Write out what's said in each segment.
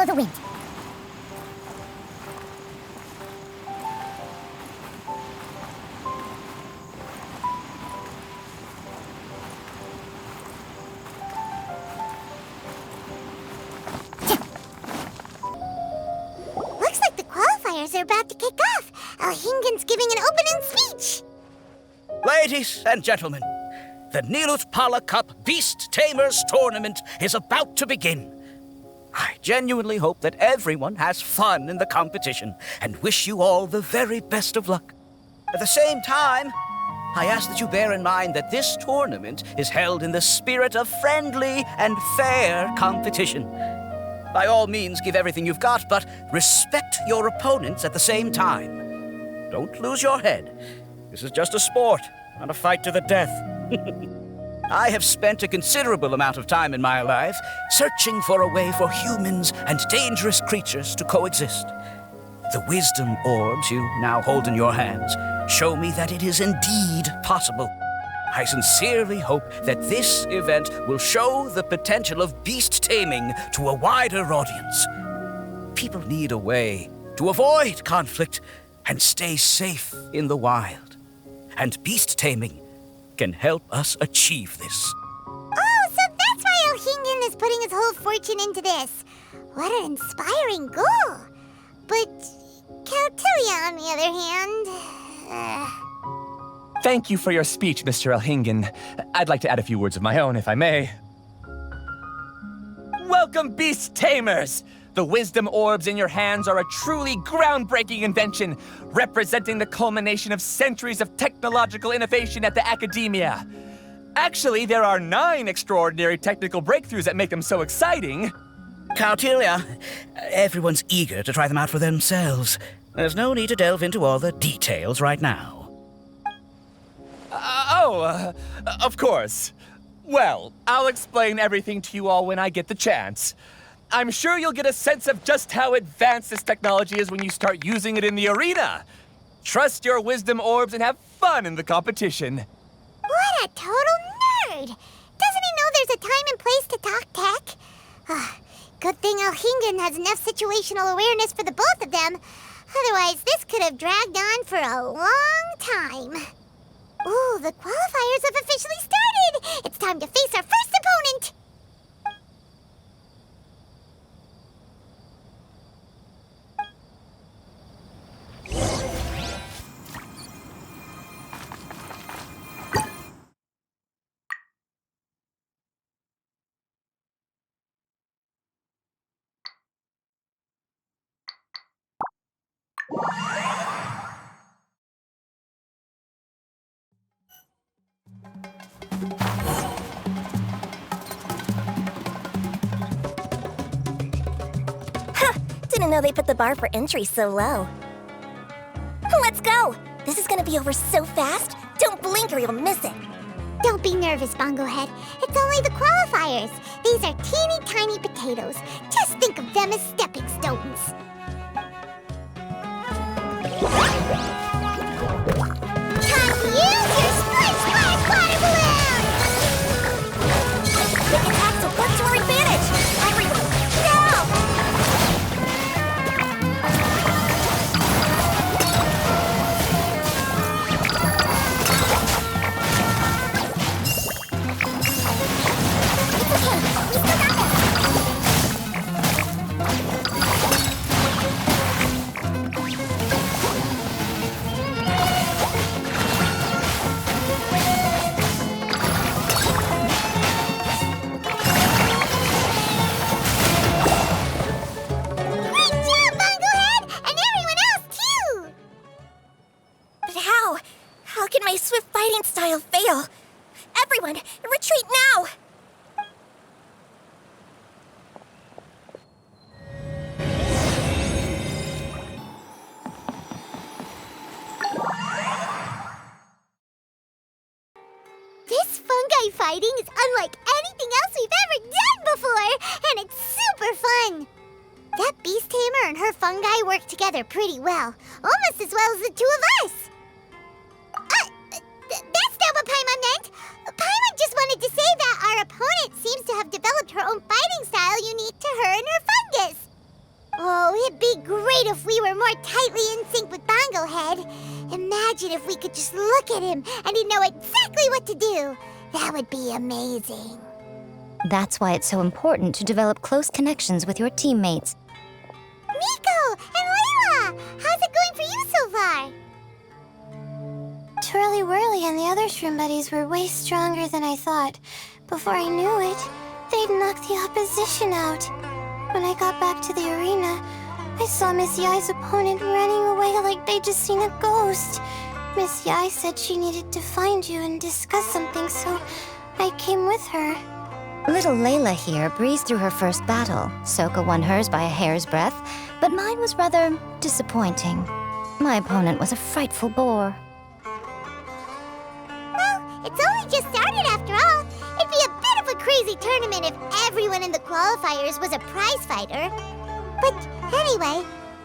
the wind. Looks like the qualifiers are about to kick off. Alhingan's giving an opening speech. Ladies and gentlemen, the Nilotpala Cup Beast Tamers Tournament is about to begin. I genuinely hope that everyone has fun in the competition and wish you all the very best of luck. At the same time, I ask that you bear in mind that this tournament is held in the spirit of friendly and fair competition. By all means, give everything you've got, but respect your opponents at the same time. Don't lose your head. This is just a sport, not a fight to the death. I have spent a considerable amount of time in my life searching for a way for humans and dangerous creatures to coexist. The wisdom orbs you now hold in your hands show me that it is indeed possible. I sincerely hope that this event will show the potential of beast taming to a wider audience. People need a way to avoid conflict and stay safe in the wild. And beast taming can help us achieve this. Oh, so that's why Alhingan is putting his whole fortune into this. What an inspiring goal. But Kautilya, on the other hand... Thank you for your speech, Mr. Alhingan. I'd like to add a few words of my own, if I may. Welcome, Beast Tamers! The wisdom orbs in your hands are a truly groundbreaking invention, representing the culmination of centuries of technological innovation at the academia. Actually, there are 9 extraordinary technical breakthroughs that make them so exciting. Kautilya, everyone's eager to try them out for themselves. There's no need to delve into all the details right now. Of course. Well, I'll explain everything to you all when I get the chance. I'm sure you'll get a sense of just how advanced this technology is when you start using it in the arena. Trust your wisdom orbs and have fun in the competition. What a total nerd! Doesn't he know there's a time and place to talk tech? Good thing Alhingan has enough situational awareness for the both of them. Otherwise, this could have dragged on for a long time. Ooh, the qualifiers have officially started! It's time to face our first opponent! Didn't know they put the bar for entry so low. Let's go! This is gonna be over so fast, don't blink or you'll miss it. Don't be nervous, Bongo Head. It's only the qualifiers. These are teeny tiny potatoes. Just think of them as stepping stones. Time to use your splish splash water balloon! Quick attacks will work to our advantage! Everyone, now! Style fail. Everyone, retreat now! This fungi fighting is unlike anything else we've ever done before, and it's super fun. That beast tamer and her fungi work together pretty well, almost as well as the two of us. That's not what Paimon meant. Paimon just wanted to say that our opponent seems to have developed her own fighting style unique to her and her fungus. Oh, it'd be great if we were more tightly in sync with Bongo Head. Imagine if we could just look at him and he'd know exactly what to do. That would be amazing. That's why it's so important to develop close connections with your teammates. Miko and Layla! How's it going for you so far? Twirly Whirly and the other shroom buddies were way stronger than I thought. Before I knew it, they'd knocked the opposition out. When I got back to the arena, I saw Miss Yae's opponent running away like they'd just seen a ghost. Miss Yae said she needed to find you and discuss something, so I came with her. Little Layla here breezed through her first battle. Soka won hers by a hair's breadth, but mine was rather disappointing. My opponent was a frightful bore. Well, it's only just started after all. It'd be a bit of a crazy tournament if everyone in the qualifiers was a prize fighter. But anyway,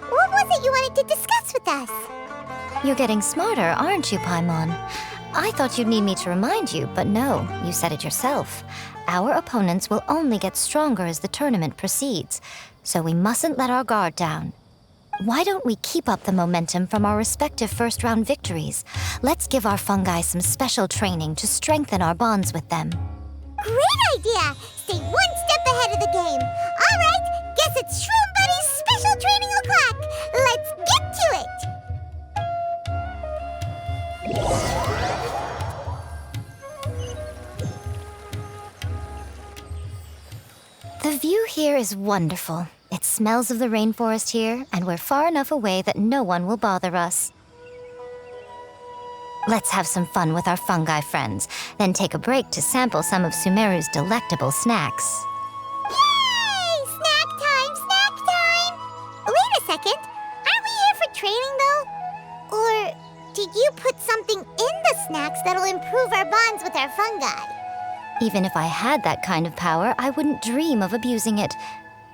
what was it you wanted to discuss with us? You're getting smarter, aren't you, Paimon? I thought you'd need me to remind you, but no, you said it yourself. Our opponents will only get stronger as the tournament proceeds, so we mustn't let our guard down. Why don't we keep up the momentum from our respective first-round victories? Let's give our fungi some special training to strengthen our bonds with them. Great idea! Stay one step ahead of the game. All right, guess it's Shroom Buddy's special training o'clock. Let's get to it! The view here is wonderful. It smells of the rainforest here, and we're far enough away that no one will bother us. Let's have some fun with our fungi friends, then take a break to sample some of Sumeru's delectable snacks. Yay! Snack time! Snack time! Wait a second. Aren't we here for training, though? Or did you put something in the snacks that'll improve our bonds with our fungi? Even if I had that kind of power, I wouldn't dream of abusing it.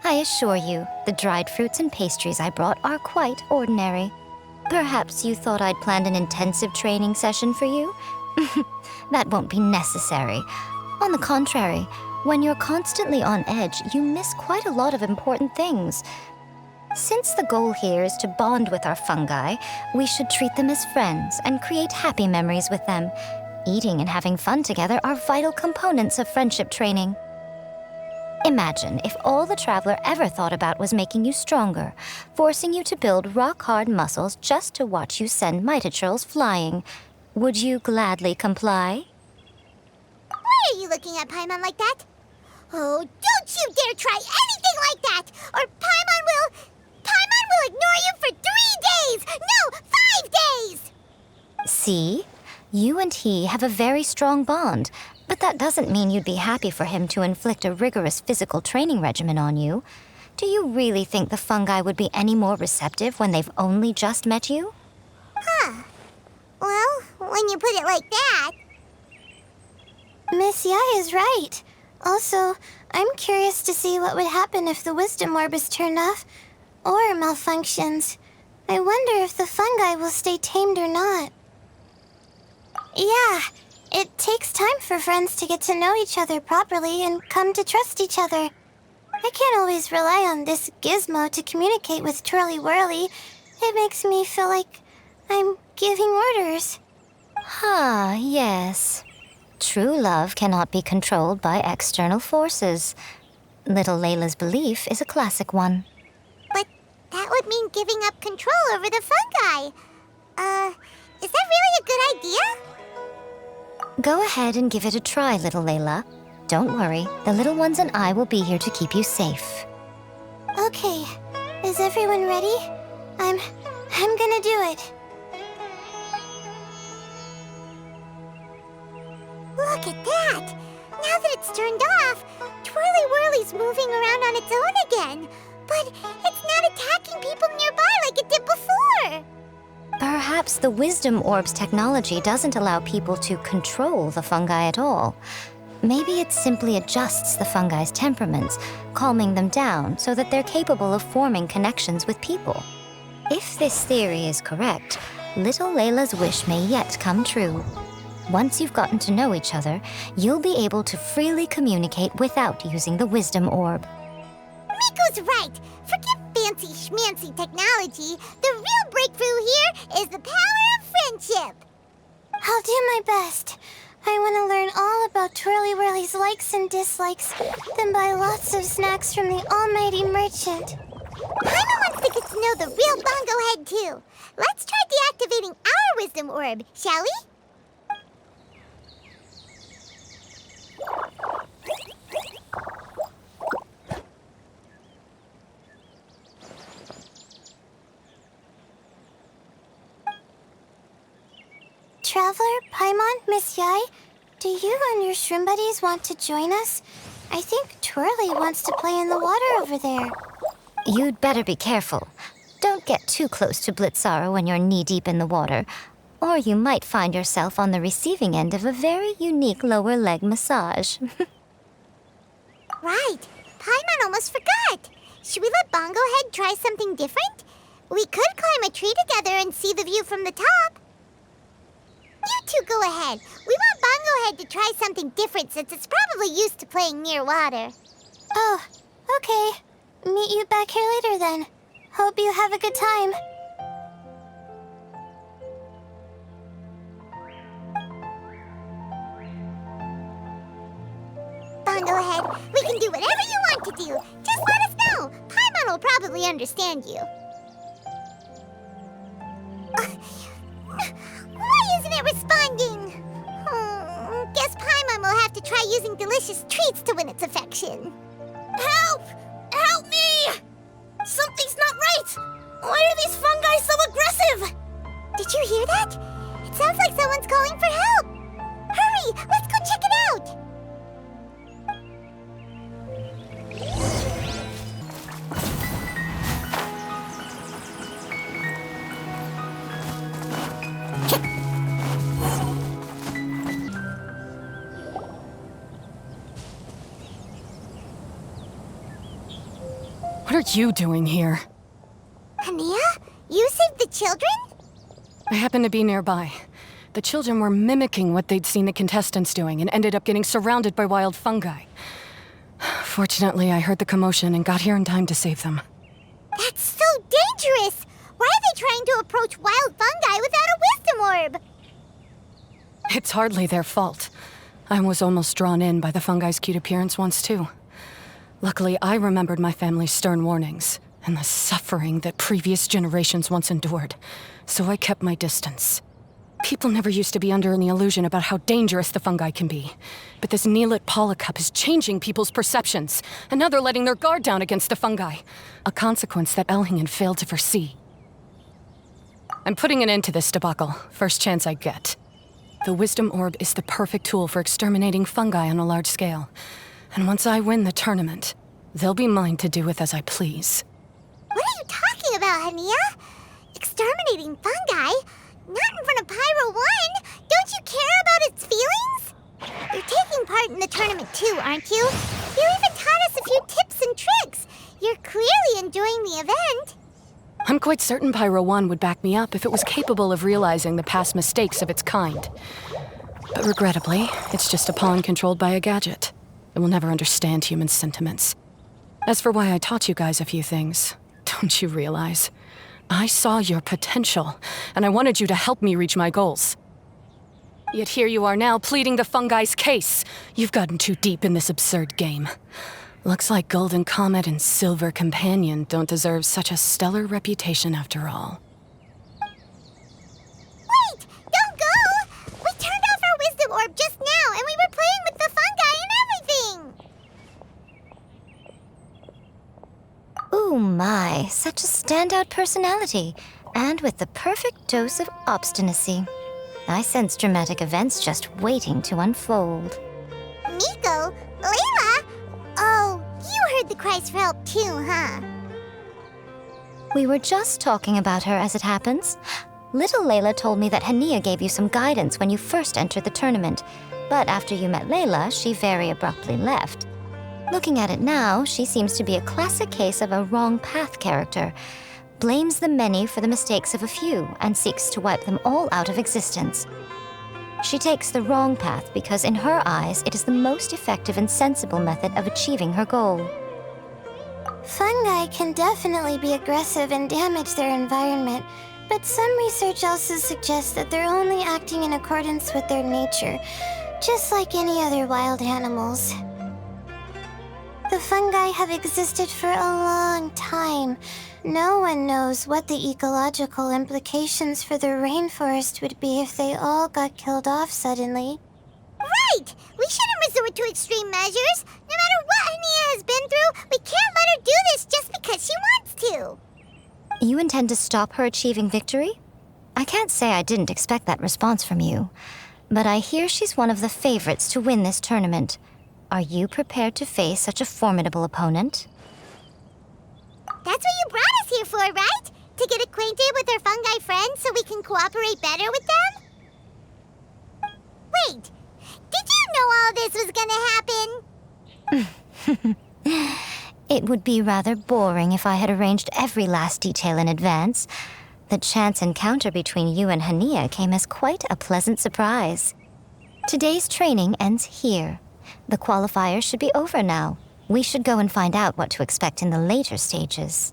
I assure you, the dried fruits and pastries I brought are quite ordinary. Perhaps you thought I'd planned an intensive training session for you? That won't be necessary. On the contrary, when you're constantly on edge, you miss quite a lot of important things. Since the goal here is to bond with our fungi, we should treat them as friends and create happy memories with them. Eating and having fun together are vital components of friendship training. Imagine if all the Traveler ever thought about was making you stronger, forcing you to build rock-hard muscles just to watch you send Mitatrils flying. Would you gladly comply? Why are you looking at Paimon like that? Oh, don't you dare try anything like that! Or Paimon will ignore you for 3 days! No, 5 days! See? You and he have a very strong bond, but that doesn't mean you'd be happy for him to inflict a rigorous physical training regimen on you. Do you really think the fungi would be any more receptive when they've only just met you? Huh. Well, when you put it like that... Miss Yae is right. Also, I'm curious to see what would happen if the wisdom orb is turned off or malfunctions. I wonder if the fungi will stay tamed or not. Yeah, it takes time for friends to get to know each other properly and come to trust each other. I can't always rely on this gizmo to communicate with Twirly Whirly. It makes me feel like I'm giving orders. Ah, yes. True love cannot be controlled by external forces. Little Layla's belief is a classic one. But that would mean giving up control over the fungi. Is that really a good idea? Go ahead and give it a try, little Layla. Don't worry, the little ones and I will be here to keep you safe. Okay, is everyone ready? I'm gonna do it. Look at that! Now that it's turned off, Twirly Whirly's moving around on its own again. But it's not attacking people nearby like it did before. Perhaps the Wisdom Orb's technology doesn't allow people to control the fungi at all. Maybe it simply adjusts the fungi's temperaments, calming them down so that they're capable of forming connections with people. If this theory is correct, little Layla's wish may yet come true. Once you've gotten to know each other, you'll be able to freely communicate without using the Wisdom Orb. Miko's right! Forget fancy schmancy technology. The real breakthrough here is the power of friendship. I'll do my best. I want to learn all about Twirly Whirly's likes and dislikes, then buy lots of snacks from the almighty merchant. Paimon wants to get to know the real Bongo Head, too. Let's try deactivating our wisdom orb, shall we? Traveler, Paimon, Miss Yae, do you and your shrimp buddies want to join us? I think Twirly wants to play in the water over there. You'd better be careful. Don't get too close to Blitzara when you're knee-deep in the water, or you might find yourself on the receiving end of a very unique lower leg massage. Right. Paimon almost forgot. Should we let Bongo Head try something different? We could climb a tree together and see the view from the top. You two go ahead. We want Bongo Head to try something different since it's probably used to playing near water. Oh, okay. Meet you back here later then. Hope you have a good time. Bongo Head, we can do whatever you want to do. Just let us know. Paimon will probably understand you. Why isn't it responding? Guess Paimon will have to try using delicious treats to win its affection. Help! Help me! Something's not right! Why are these fungi so aggressive? Did you hear that? It sounds like someone's calling for help! Hurry! Let's go check it out! What are you doing here? Haniyyah? You saved the children? I happened to be nearby. The children were mimicking what they'd seen the contestants doing and ended up getting surrounded by wild fungi. Fortunately, I heard the commotion and got here in time to save them. That's so dangerous! Why are they trying to approach wild fungi without a wisdom orb? It's hardly their fault. I was almost drawn in by the fungi's cute appearance once, too. Luckily, I remembered my family's stern warnings and the suffering that previous generations once endured, so I kept my distance. People never used to be under any illusion about how dangerous the fungi can be, but this Nilotpala Cup is changing people's perceptions, and now they're letting their guard down against the fungi, a consequence that Elhingen failed to foresee. I'm putting an end to this debacle, first chance I get. The Wisdom Orb is the perfect tool for exterminating fungi on a large scale. And once I win the tournament, they'll be mine to do with as I please. What are you talking about, Haniyyah? Exterminating fungi? Not in front of Pyro 1! Don't you care about its feelings? You're taking part in the tournament too, aren't you? You even taught us a few tips and tricks. You're clearly enjoying the event. I'm quite certain Pyro 1 would back me up if it was capable of realizing the past mistakes of its kind. But regrettably, it's just a pawn controlled by a gadget. It will never understand human sentiments. As for why I taught you guys a few things, don't you realize? I saw your potential, and I wanted you to help me reach my goals. Yet here you are now pleading the fungi's case. You've gotten too deep in this absurd game. Looks like Golden Comet and Silver Companion don't deserve such a stellar reputation after all. Wait! Don't go! We turned off our wisdom orb just now, and we were playing with the fungi and everything! Ooh my, such a standout personality, and with the perfect dose of obstinacy. I sense dramatic events just waiting to unfold. Miko? Layla? Oh, you heard the cries for help too, huh? We were just talking about her as it happens. Little Layla told me that Haniyyah gave you some guidance when you first entered the tournament, but after you met Layla, she very abruptly left. Looking at it now, she seems to be a classic case of a wrong path character. Blames the many for the mistakes of a few and seeks to wipe them all out of existence. She takes the wrong path because in her eyes, it is the most effective and sensible method of achieving her goal. Fungi can definitely be aggressive and damage their environment, but some research also suggests that they're only acting in accordance with their nature, just like any other wild animals. The fungi have existed for a long time. No one knows what the ecological implications for the rainforest would be if they all got killed off suddenly. Right! We shouldn't resort to extreme measures. No matter what Haniyyah has been through, we can't let her do this just because she wants to. You intend to stop her achieving victory? I can't say I didn't expect that response from you, but I hear she's one of the favorites to win this tournament. Are you prepared to face such a formidable opponent? That's what you brought us here for, right? To get acquainted with our fungi friends so we can cooperate better with them? Wait, did you know all this was gonna happen? It would be rather boring if I had arranged every last detail in advance. The chance encounter between you and Haniyyah came as quite a pleasant surprise. Today's training ends here. The qualifiers should be over now. We should go and find out what to expect in the later stages.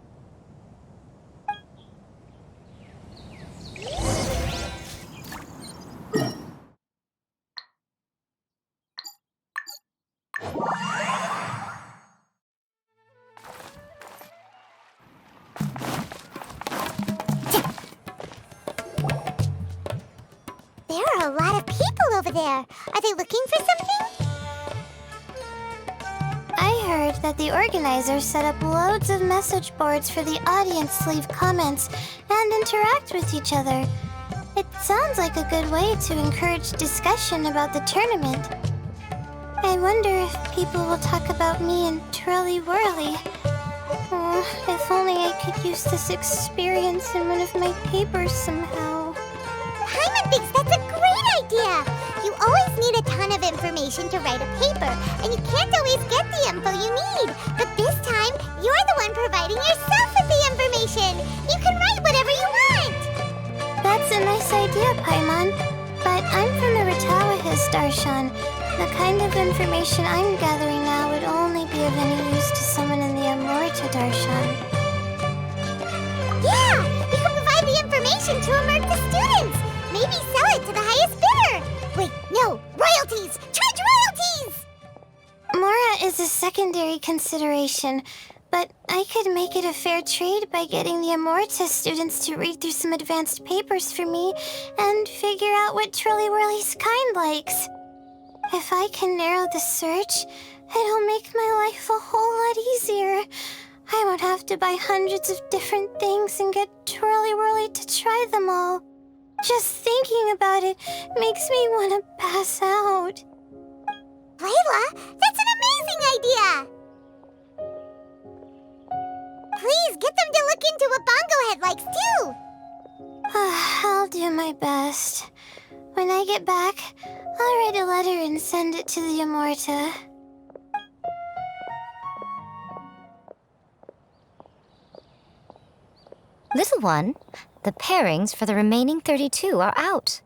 There are a lot of people over there. Are they looking for something? I heard that the organizers set up loads of message boards for the audience to leave comments and interact with each other. It sounds like a good way to encourage discussion about the tournament. I wonder if people will talk about me and Twirly Whirly. Oh, if only I could use this experience in one of my papers somehow. Paimon thinks that's a great idea! You always need a ton of information to write a paper, and you can't always get the info you need. But this time, you're the one providing yourself with the information! You can write whatever you want! That's a nice idea, Paimon. But I'm from the Ratawahis, Darshan. The kind of information I'm gathering now would only be of any use to someone in the Amorita, Darshan. Yeah! We can provide the information to Amurta students! Maybe sell it to the highest bidder! Wait, no! Royalties! Charge royalties! Mora is a secondary consideration, but I could make it a fair trade by getting the Amorta students to read through some advanced papers for me and figure out what Twirly Whirly's kind likes. If I can narrow the search, it'll make my life a whole lot easier. I won't have to buy hundreds of different things and get Twirly Whirly to try them all. Just thinking about it makes me want to pass out. Layla, that's an amazing idea! Please, get them to look into what Bongo Head likes, too! I'll do my best. When I get back, I'll write a letter and send it to the Amorta. Little one, the pairings for the remaining 32 are out.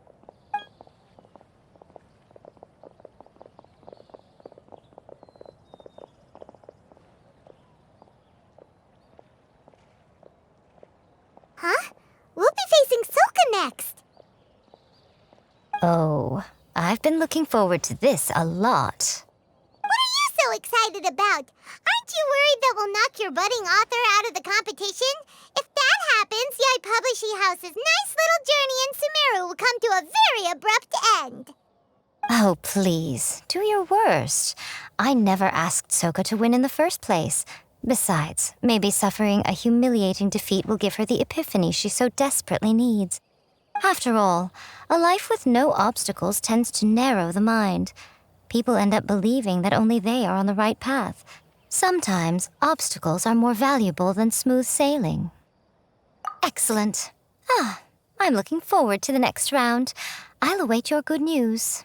Huh? We'll be facing Soka next! Oh, I've been looking forward to this a lot. What are you so excited about? Aren't you worried that we'll knock your budding author out of the competition? If that happens, Yae Publishing House's nice little journey in Sumeru will come to a very abrupt end. Oh, please, do your worst. I never asked Soka to win in the first place. Besides, maybe suffering a humiliating defeat will give her the epiphany she so desperately needs. After all, a life with no obstacles tends to narrow the mind. People end up believing that only they are on the right path. Sometimes, obstacles are more valuable than smooth sailing. Excellent. I'm looking forward to the next round. I'll await your good news.